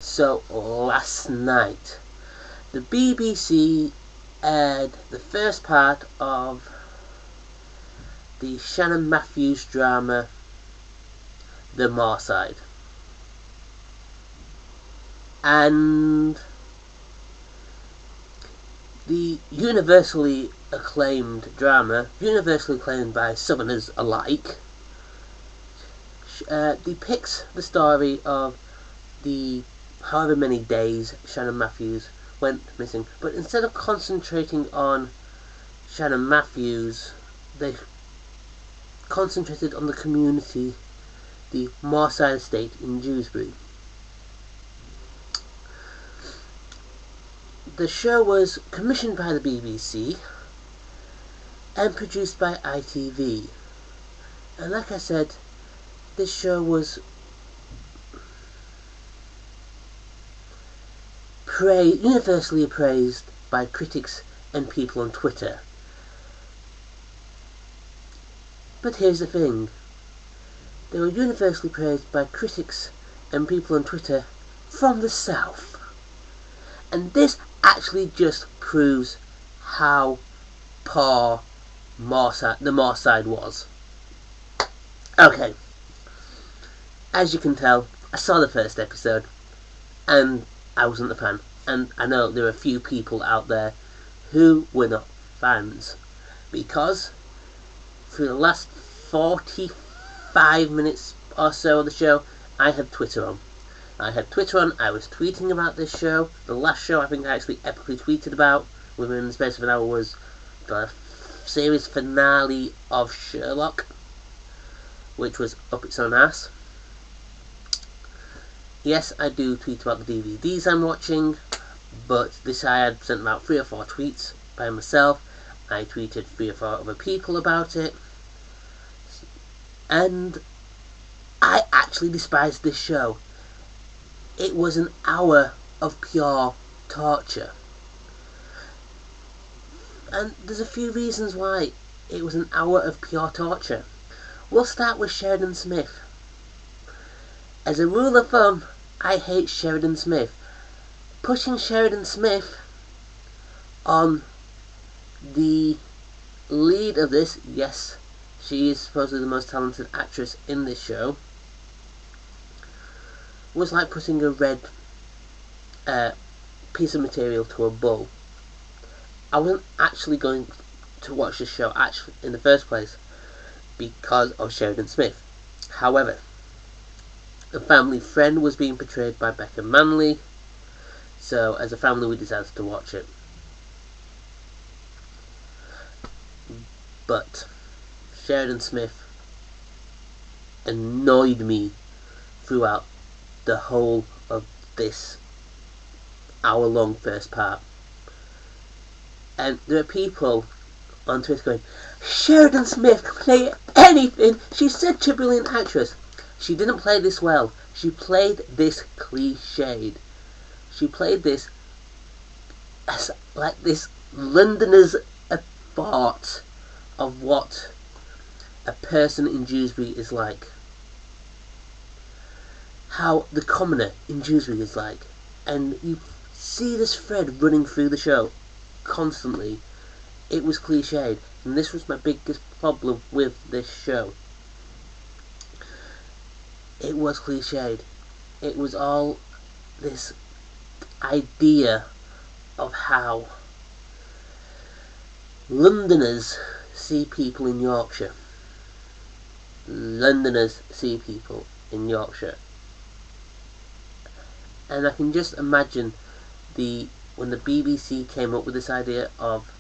So last night, the BBC aired the first part of the Shannon Matthews drama, The Moorside. And the universally acclaimed drama, universally acclaimed by Southerners alike, depicts the story of the however many days Shannon Matthews went missing. But instead of concentrating on Shannon Matthews, they concentrated on the community, the Moorside estate in Dewsbury. The show was commissioned by the BBC and produced by ITV. And like I said, this show was universally praised by critics and people on Twitter. But here's the thing. They were universally praised by critics and people on Twitter from the South. And this actually just proves how poor the Moorside was. Okay. As you can tell, I saw the first episode and I wasn't a fan. And I know there are a few people out there who were not fans, because for the last 45 minutes or so of the show, I had Twitter on. I was tweeting about this show. The last show I think I actually epically tweeted about within the space of an hour was the series finale of Sherlock, which was up its own ass. Yes, I do tweet about the DVDs I'm watching, but this I had sent about 3 or 4 tweets by myself. I tweeted 3 or 4 other people about it, and I actually despised this show. It was an hour of pure torture. And there's a few reasons why it was an hour of pure torture. We'll start with Sheridan Smith. As a rule of thumb, I hate Sheridan Smith. Pushing Sheridan Smith on the lead of this, yes, she is supposedly the most talented actress in this show, was like putting a red piece of material to a bull. I wasn't actually going to watch this show in the first place because of Sheridan Smith. However, a family friend was being portrayed by Becca Manley, so as a family we decided to watch it. But Sheridan Smith annoyed me throughout the whole of this hour-long first part. And there are people on Twitter going, Sheridan Smith can play anything, she's such a brilliant actress. She didn't play this well. She played this cliched. She played this as like this Londoner's thought of what a person in Dewsbury is like. How the commoner in Dewsbury is like. And you see this thread running through the show constantly. It was cliched. And this was my biggest problem with this show. It was cliched. It was all this idea of how Londoners see people in Yorkshire. Londoners see people in Yorkshire. And I can just imagine when the BBC came up with this idea of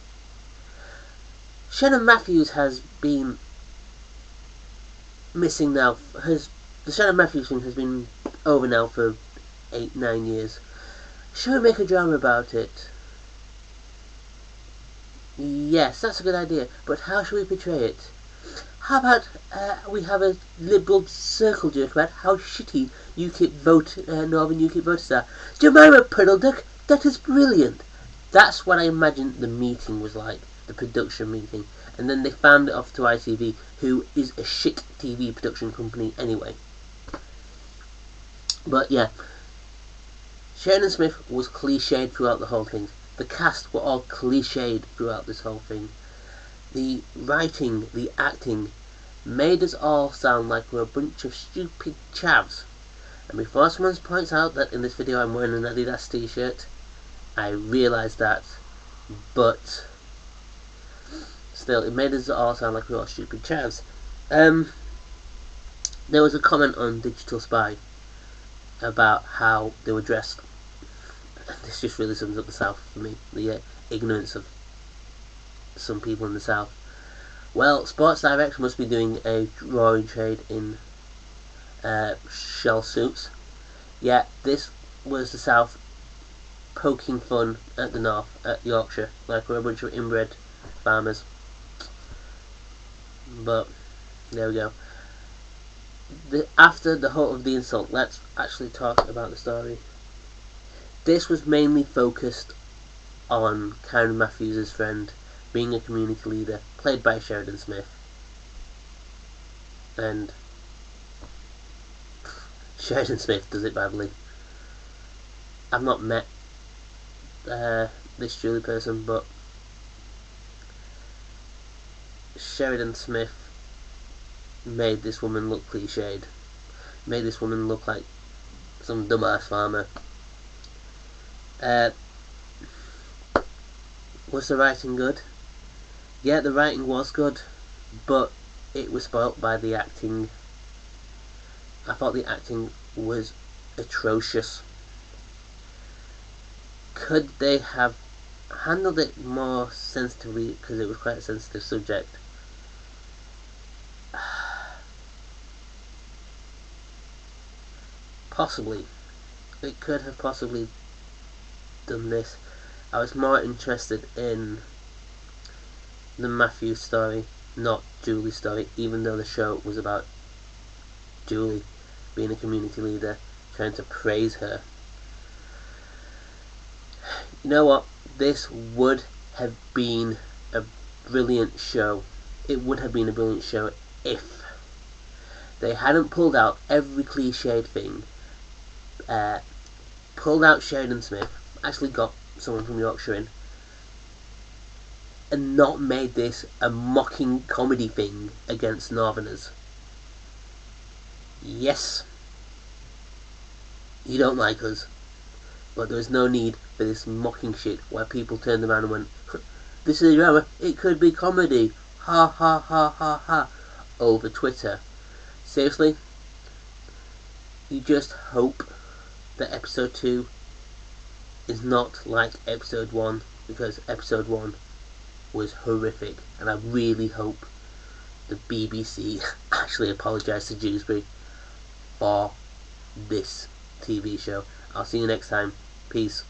Shannon Matthews has been missing now. The Shannon Matthews thing has been over now for 8-9 years. Shall we make a drama about it? Yes, that's a good idea, but how shall we portray it? How about we have a liberal circle jerk about how shitty Northern UKIP voters are? Jemima Puddleduck, that is brilliant. That's what I imagined the meeting was like, the production meeting. And then they found it off to ITV, who is a shit TV production company anyway. But yeah, Sheridan Smith was cliched throughout the whole thing. The cast were all cliched throughout this whole thing. The writing, the acting, made us all sound like we're a bunch of stupid chavs. And before someone points out that in this video I'm wearing an Adidas t-shirt, I realise that, but still, it made us all sound like we were all stupid chavs. There was a comment on Digital Spy about how they were dressed. This just really sums up the South for me, the ignorance of some people in the South. Well, Sports Direct must be doing a roaring trade in shell suits. Yeah, this was the South poking fun at the North, at Yorkshire, like we're a bunch of inbred farmers. But there we go. After the whole of the insult, let's actually talk about the story. This was mainly focused on Karen Matthews' friend being a community leader, played by Sheridan Smith. And Sheridan Smith does it badly. I've not met this Julie person, but Sheridan Smith made this woman look cliched. Made this woman look like some dumbass farmer. Was the writing good? Yeah, the writing was good, but it was spoilt by the acting. I thought the acting was atrocious. Could they have handled it more sensitively, because it was quite a sensitive subject? Possibly. It could have possibly done this. I was more interested in the Matthew story, not Julie's story, even though the show was about Julie being a community leader, trying to praise her. You know what? This would have been a brilliant show. It would have been a brilliant show if they hadn't pulled out every cliched thing, pulled out Sheridan Smith, actually got someone from Yorkshire in, and not made this a mocking comedy thing against Northerners. Yes, you don't like us, but there is no need for this mocking shit where people turned around and went, this is a drama, it could be comedy, ha ha ha ha ha, over Twitter. Seriously, you just hope that episode 2 is not like episode 1, because episode 1 was horrific, and I really hope the BBC actually apologise to Dewsbury for this TV show. I'll see you next time. Peace.